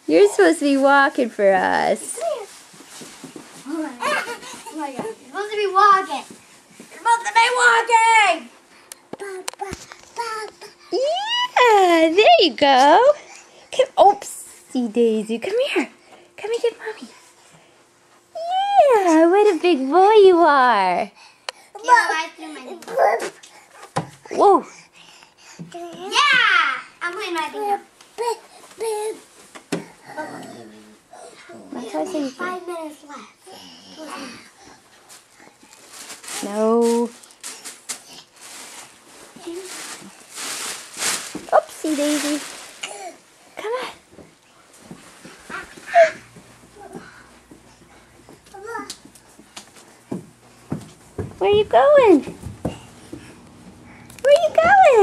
You're supposed to be walking for us. Oh my God. You're supposed to be walking. You're supposed to be walking. Yeah, there you go. Come, oopsie daisy. Come here. Come and get mommy. Yeah, what a big boy you are. Whoa. Yeah! I'm putting my thing down. My cousin. 5 minutes left. No. Oopsie daisy. Come on. Where are you going? Where are you going?